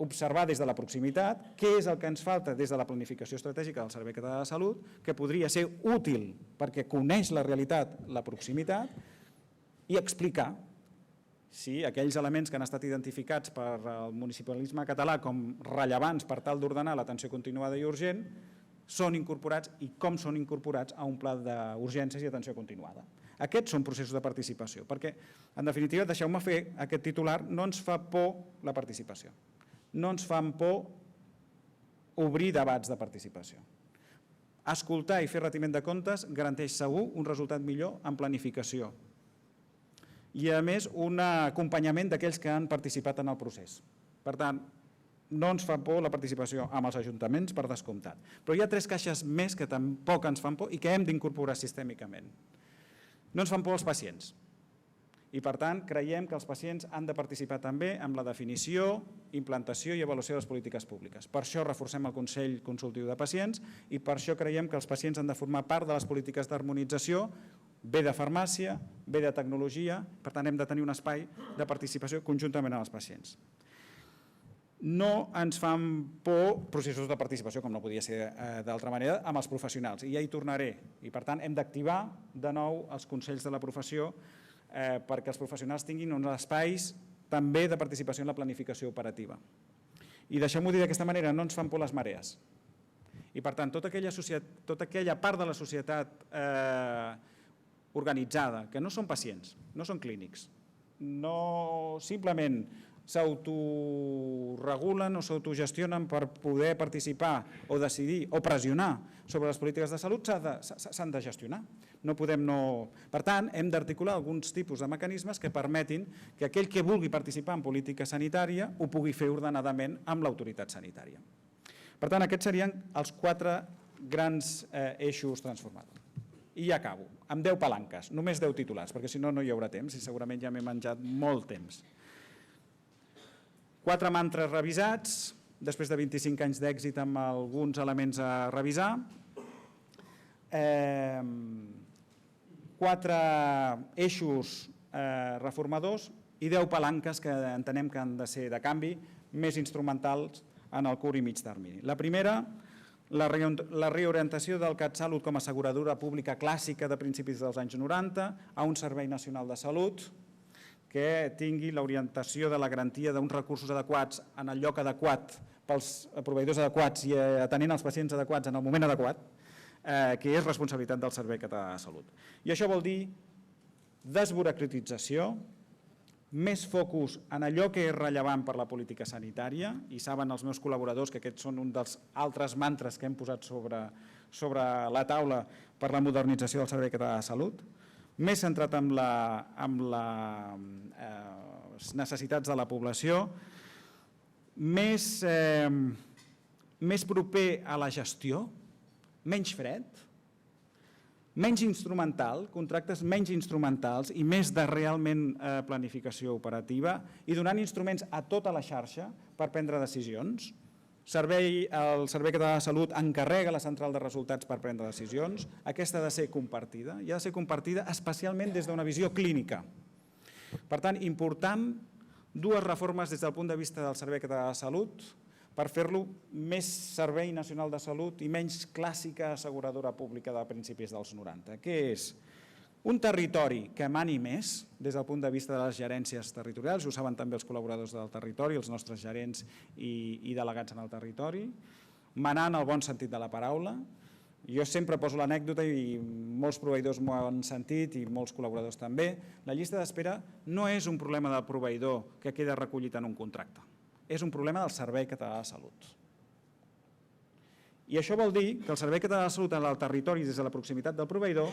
observar des de la proximitat què és el que ens falta des de la planificació estratègica del Servei Català de Salut, que podria ser útil perquè coneix la realitat, la proximitat, i explicar si aquells elements que han estat identificats per el municipalisme català com rellevants per tal d'ordenar l'atenció continuada i urgent són incorporats i com són incorporats a un pla d'urgències i atenció continuada. Aquests són processos de participació, perquè, en definitiva, deixeu-me fer aquest titular, no ens fa por la participació, no ens fan por obrir debats de participació. Escoltar i fer retiment de comptes garanteix segur un resultat millor en planificació i, a més, un acompanyament d'aquells que han participat en el procés. Per tant, no ens fa por la participació amb els ajuntaments, per descomptat. Però hi ha 3 caixes més que tampoc ens fan por i que hem d'incorporar sistèmicament. No ens fan por els pacients i, per tant, creiem que els pacients han de participar també en la definició, implantació i avaluació de les polítiques públiques. Per això reforcem el Consell Consultiu de Pacients i per això creiem que els pacients han de formar part de les polítiques d'harmonització, bé de farmàcia, bé de tecnologia, per tant, hem de tenir un espai de participació conjuntament amb els pacients. No ens fan por processos de participació, com no podia ser d'altra manera, amb els professionals, i ja hi tornaré. I, per tant, hem d'activar de nou els consells de la professió perquè els professionals tinguin uns espais també de participació en la planificació operativa. I deixeu-m'ho dir d'aquesta manera, no ens fan por les marees. I, per tant, tota aquella part de la societat organitzada, que no són pacients, no són clínics, no simplement s'autoregulen o s'autogestionen per poder participar o decidir o pressionar sobre les polítiques de salut, s'han de gestionar. No podem no... Per tant, hem d'articular alguns tipus de mecanismes que permetin que aquell que vulgui participar en política sanitària ho pugui fer ordenadament amb l'autoritat sanitària. Per tant, aquests serien els 4 grans eixos transformadors. I ja acabo, amb 10 palanques, només 10 titulars, perquè si no, no hi haurà temps i segurament ja m'he menjat molt temps. 4 mantres revisats, després de 25 anys d'èxit amb alguns elements a revisar. 4 eixos reformadors i 10 palanques que entenem que han de ser de canvi, més instrumentals en el curt i mig termini. La primera, la reorientació del CatSalut com a asseguradora pública clàssica de principis dels anys 90 a un servei nacional de salut que tingui l'orientació de la garantia d'uns recursos adequats en el lloc adequat pels proveïdors adequats i atenent els pacients adequats en el moment adequat, que és responsabilitat del Servei Català de Salut. I això vol dir desburocratització, més focus en allò que és rellevant per la política sanitària, i saben els meus col·laboradors que aquests són un dels altres mantres que hem posat sobre la taula per la modernització del Servei Català de Salut, més centrat en les necessitats de la població, més proper a la gestió, menys fred, menys instrumental, contractes menys instrumentals i més de realment planificació operativa i donant instruments a tota la xarxa per prendre decisions. El Servei Català de Salut encarrega la central de resultats per prendre decisions. Aquesta ha de ser compartida i ha de ser compartida especialment des d'una visió clínica. Per tant, important, 2 reformes des del punt de vista del Servei Català de Salut per fer-lo més servei nacional de salut i menys clàssica asseguradora pública de principis dels 90, que és un territori que mani més des del punt de vista de les gerències territorials, ho saben també els col·laboradors del territori, els nostres gerents i delegats en el territori, manar en el bon sentit de la paraula. Jo sempre poso l'anècdota i molts proveïdors m'ho han sentit i molts col·laboradors també. La llista d'espera no és un problema del proveïdor que queda recollit en un contracte, és un problema del Servei Català de Salut. I això vol dir que el Servei Català de Salut en el territori, des de la proximitat del proveïdor,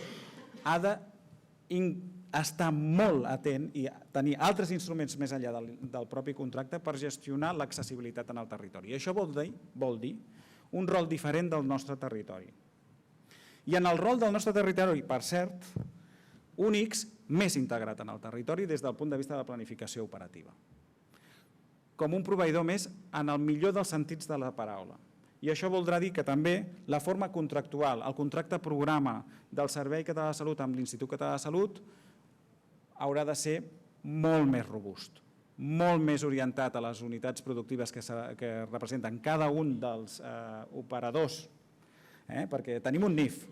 ha estar molt atent i tenir altres instruments més enllà del propi contracte per gestionar l'accessibilitat en el territori. I això vol dir un rol diferent del nostre territori. I en el rol del nostre territori, per cert, un X més integrat en el territori des del punt de vista de la planificació operativa. Com un proveïdor més en el millor dels sentits de la paraula. I això voldrà dir que també la forma contractual, el contracte programa del Servei Català de Salut amb l'Institut Català de Salut haurà de ser molt més robust, molt més orientat a les unitats productives que representen cada un dels operadors, perquè tenim un NIF,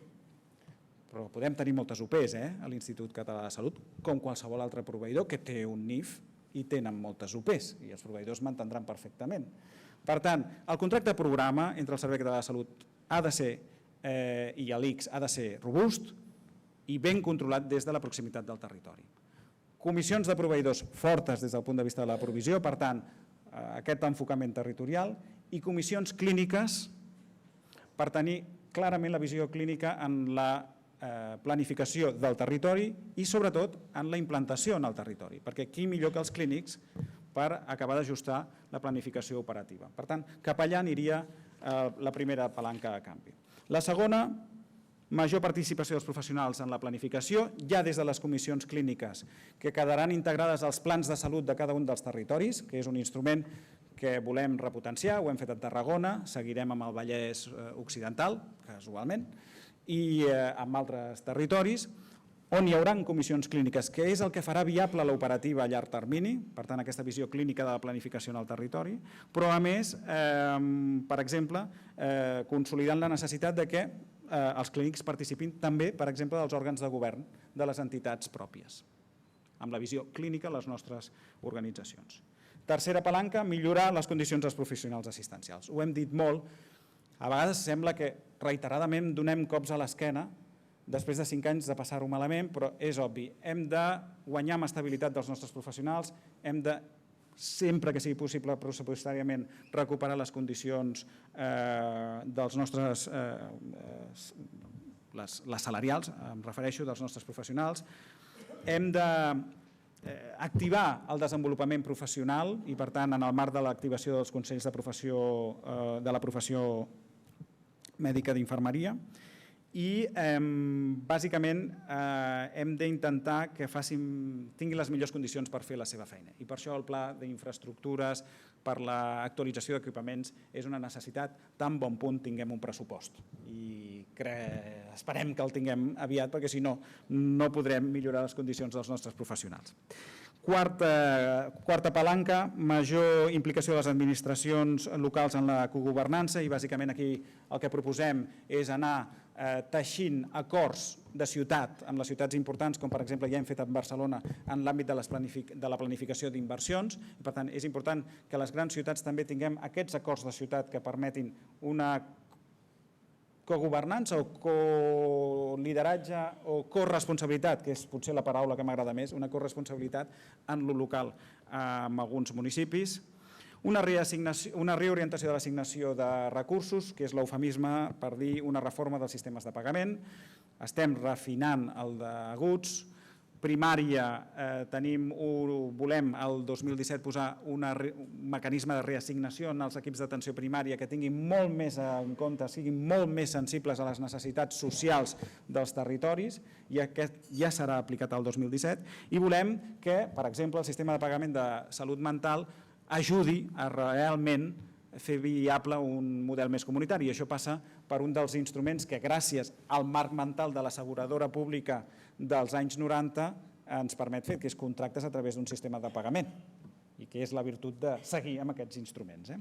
però podem tenir moltes UPs a l'Institut Català de Salut, com qualsevol altre proveïdor que té un NIF i tenen moltes UPs, i els proveïdors m'entendran perfectament. Per tant, el contracte programa entre el Servei Català de Salut ha de ser, i l'ICS ha de ser robust i ben controlat des de la proximitat del territori. Comissions de proveïdors fortes des del punt de vista de la provisió, per tant, aquest enfocament territorial, i comissions clíniques per tenir clarament la visió clínica en la planificació del territori i sobretot en la implantació en el territori, perquè qui millor que els clínics per acabar d'ajustar la planificació operativa. Per tant, cap allà aniria la primera palanca a canvi. La segona, major participació dels professionals en la planificació, ja des de les comissions clíniques, que quedaran integrades als plans de salut de cada un dels territoris, que és un instrument que volem repotenciar, ho hem fet a Tarragona, seguirem amb el Vallès Occidental, casualment, i amb altres territoris, on hi haurà comissions clíniques, que és el que farà viable l'operativa a llarg termini, per tant, aquesta visió clínica de la planificació en el territori, però a més, per exemple, consolidant la necessitat que els clínics participin també, per exemple, dels òrgans de govern de les entitats pròpies, amb la visió clínica de les nostres organitzacions. Tercera palanca, millorar les condicions dels professionals assistencials. Ho hem dit molt, a vegades sembla que reiteradament donem cops a l'esquena després de 5 anys de passar-ho malament, però és obvi, hem de guanyar amb estabilitat dels nostres professionals, hem de, sempre que sigui possible pressupostàriament, recuperar les condicions dels nostres, les salarials, em refereixo, dels nostres professionals, hem d'activar el desenvolupament professional i, per tant, en el marc de l'activació dels consells de professió de la professió mèdica d'infermeria, i bàsicament hem d'intentar que tinguin les millors condicions per fer la seva feina. I per això el pla d'infraestructures per l'actualització d'equipaments és una necessitat, tan bon punt tinguem un pressupost. I esperem que el tinguem aviat, perquè si no, no podrem millorar les condicions dels nostres professionals. Quarta palanca, major implicació de les administracions locals en la cogovernança, i bàsicament aquí el que proposem és anar teixint acords de ciutat amb les ciutats importants, com per exemple ja hem fet a Barcelona en l'àmbit de la planificació d'inversions. Per tant, és important que les grans ciutats també tinguem aquests acords de ciutat que permetin una cogovernança o colideratge o corresponsabilitat, que és potser la paraula que m'agrada més, una corresponsabilitat en lo local en alguns municipis. Una reorientació de l'assignació de recursos, que és l'eufemisme per dir una reforma dels sistemes de pagament. Estem refinant el d'aguts. Primària, volem el 2017 posar un mecanisme de reassignació en els equips d'atenció primària que tinguin molt més en compte, siguin molt més sensibles a les necessitats socials dels territoris, i aquest ja serà aplicat el 2017. I volem que, per exemple, el sistema de pagament de salut mental ajudi a realment fer viable un model més comunitari. I això passa per un dels instruments que, gràcies al marc mental de l'asseguradora pública dels anys 90, ens permet fer, que és contractes a través d'un sistema de pagament, i que és la virtut de seguir amb aquests instruments.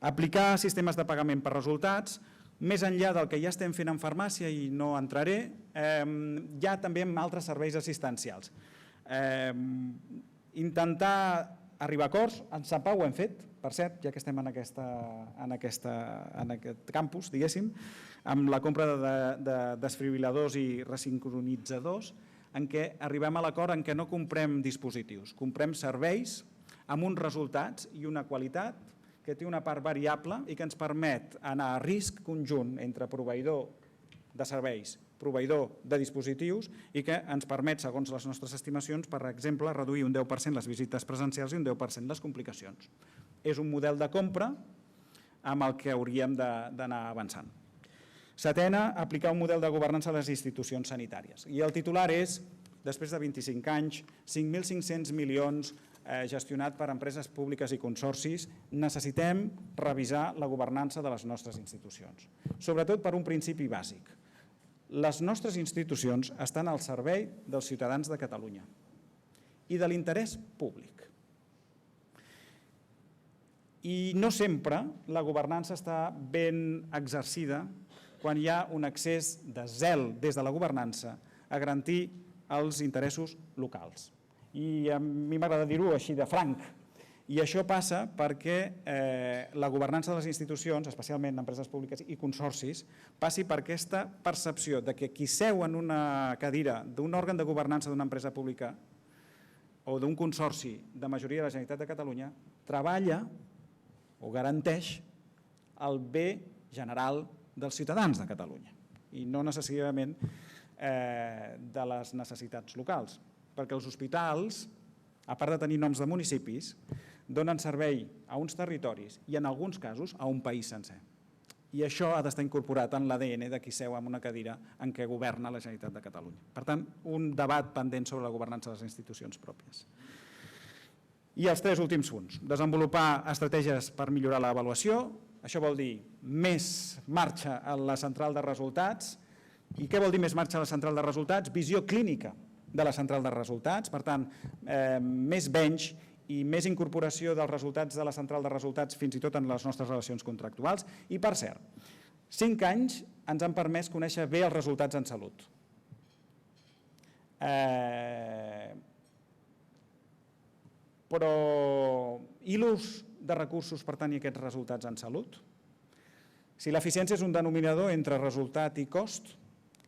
Aplicar sistemes de pagament per resultats, més enllà del que ja estem fent en farmàcia, i no entraré, ja també en altres serveis assistencials. Intentar arribar a acords, en Sant Pau ho hem fet, per cert, ja que estem en aquest campus, diguéssim, amb la compra de desfibril·ladors i resincronitzadors, en què arribem a l'acord en què no comprem dispositius, comprem serveis amb uns resultats i una qualitat que té una part variable i que ens permet anar a risc conjunt entre proveïdor, de serveis, proveïdor de dispositius i que ens permet, segons les nostres estimacions, per exemple, reduir un 10% les visites presencials i un 10% les complicacions. És un model de compra amb el que hauríem d'anar avançant. Setena, aplicar un model de governança a les institucions sanitàries. I el titular és, després de 25 anys, 5.500 milions gestionat per empreses públiques i consorcis, necessitem revisar la governança de les nostres institucions. Sobretot per un principi bàsic. Les nostres institucions estan al servei dels ciutadans de Catalunya i de l'interès públic. I no sempre la governança està ben exercida quan hi ha un excés de zel des de la governança a garantir els interessos locals. I a mi m'agrada dir-ho així de franc. I això passa perquè la governança de les institucions, especialment empreses públiques i consorcis, passi per aquesta percepció de que qui seu en una cadira d'un òrgan de governança d'una empresa pública o d'un consorci de majoria de la Generalitat de Catalunya treballa o garanteix el bé general dels ciutadans de Catalunya i no necessàriament de les necessitats locals. Perquè els hospitals, a part de tenir noms de municipis, donen servei a uns territoris i en alguns casos a un país sencer. I això ha d'estar incorporat en l'ADN de qui seu en una cadira en què governa la Generalitat de Catalunya. Per tant, un debat pendent sobre la governança de les institucions pròpies. I els tres últims punts. Desenvolupar estratègies per millorar l'avaluació. Això vol dir més marxa a la central de resultats. I què vol dir més marxa a la central de resultats? Visió clínica de la central de resultats, per tant, més bench i més incorporació dels resultats de la central de resultats fins i tot en les nostres relacions contractuals. I, per cert, 5 anys ens han permès conèixer bé els resultats en salut. Però i l'ús de recursos per tenir aquests resultats en salut? Si l'eficiència és un denominador entre resultat i cost,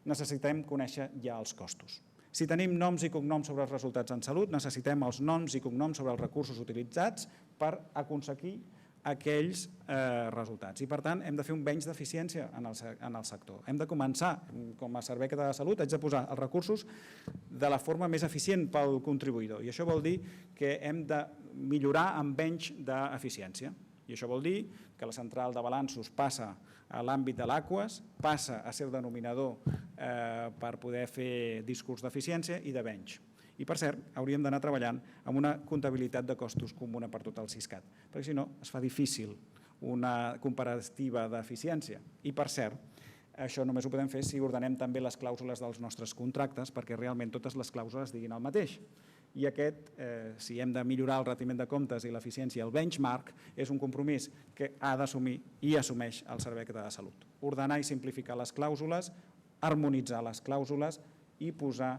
necessitem conèixer ja els costos. Si tenim noms i cognoms sobre els resultats en salut, necessitem els noms i cognoms sobre els recursos utilitzats per aconseguir aquells resultats. I, per tant, hem de fer un bench d'eficiència en el sector. Hem de començar, com a servei català de salut, haig de posar els recursos de la forma més eficient pel contribuïdor. I això vol dir que hem de millorar en bench d'eficiència. I això vol dir que la central de balanços passa a l'àmbit de l'Aquas, passa a ser el denominador per poder fer discurs d'eficiència i de bench. I, per cert, hauríem d'anar treballant amb una comptabilitat de costos comuna per tot el Siscat, perquè si no es fa difícil una comparativa d'eficiència. I, per cert, això només ho podem fer si ordenem també les clàusules dels nostres contractes perquè realment totes les clàusules diguin el mateix. I aquest, si hem de millorar el retiment de comptes i l'eficiència i el benchmark, és un compromís que ha d'assumir i assumeix el Servei Català de Salut. Ordenar i simplificar les clàusules, harmonitzar les clàusules i posar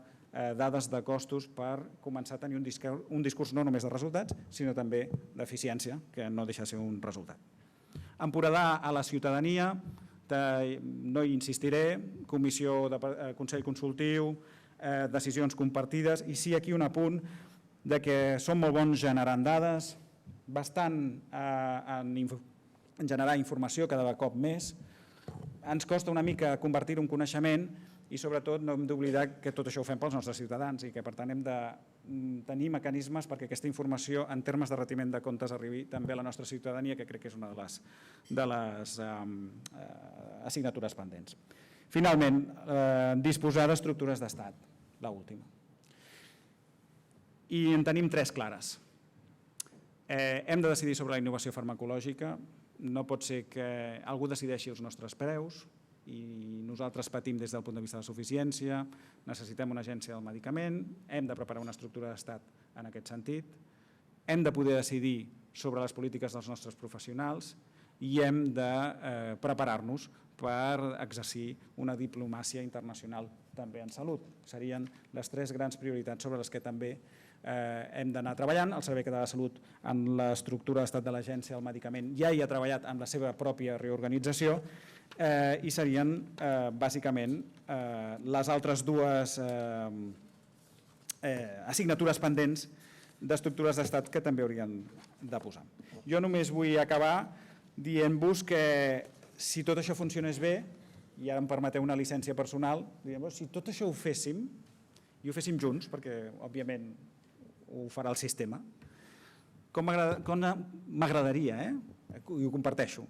dades de costos per començar a tenir un discurs no només de resultats, sinó també d'eficiència, que no deixa de ser un resultat. Empoderar a la ciutadania, no hi insistiré, comissió de Consell Consultiu, decisions compartides, i sí aquí un apunt de que som molt bons generant dades, bastant en generar informació cada cop més, ens costa una mica convertir-ho en coneixement i sobretot no hem d'oblidar que tot això ho fem pels nostres ciutadans i que per tant hem de tenir mecanismes perquè aquesta informació en termes de retiment de comptes arribi també a la nostra ciutadania, que crec que és una de les assignatures pendents. Finalment, disposar d'estructures d'estat, l'última. I en tenim 3 clares. Hem de decidir sobre la innovació farmacològica, no pot ser que algú decideixi els nostres preus i nosaltres patim des del punt de vista de la suficiència, necessitem una agència del medicament, hem de preparar una estructura d'estat en aquest sentit, hem de poder decidir sobre les polítiques dels nostres professionals i hem de preparar-nos per exercir una diplomàcia internacional també en salut. Serien les 3 grans prioritats sobre les que també hem d'anar treballant. El Servei Català de Salut en l'estructura d'estat de l'Agència del Medicament ja hi ha treballat amb la seva pròpia reorganització i serien bàsicament les altres 2 assignatures pendents d'estructures d'estat que també haurien de posar. Jo només vull acabar dient-vos que si tot això funcionés bé, i ara em permeteu una llicència personal, si tot això ho féssim, i ho féssim junts, perquè òbviament ho farà el sistema, com m'agradaria, i ho comparteixo,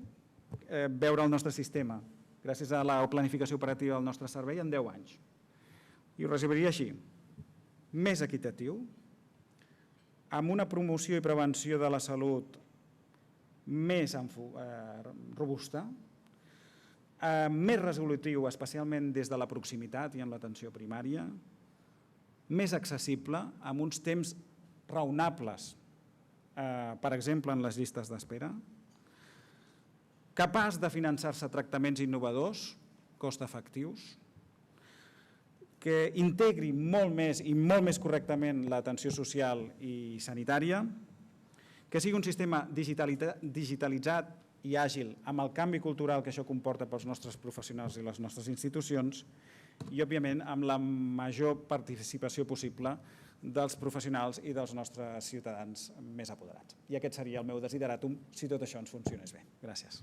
veure el nostre sistema, gràcies a la planificació operativa del nostre servei, en 10 anys. I ho resumiria així: més equitatiu, amb una promoció i prevenció de la salut més robusta, més resolutiu, especialment des de la proximitat i en l'atenció primària, més accessible, amb uns temps raonables, per exemple, en les llistes d'espera, capaç de finançar-se tractaments innovadors, cost-efectius, que integri molt més i molt més correctament l'atenció social i sanitària, que sigui un sistema digitalitzat i àgil amb el canvi cultural que això comporta pels nostres professionals i les nostres institucions i, òbviament, amb la major participació possible dels professionals i dels nostres ciutadans més apoderats. I aquest seria el meu desideratum si tot això ens funcionés bé. Gràcies.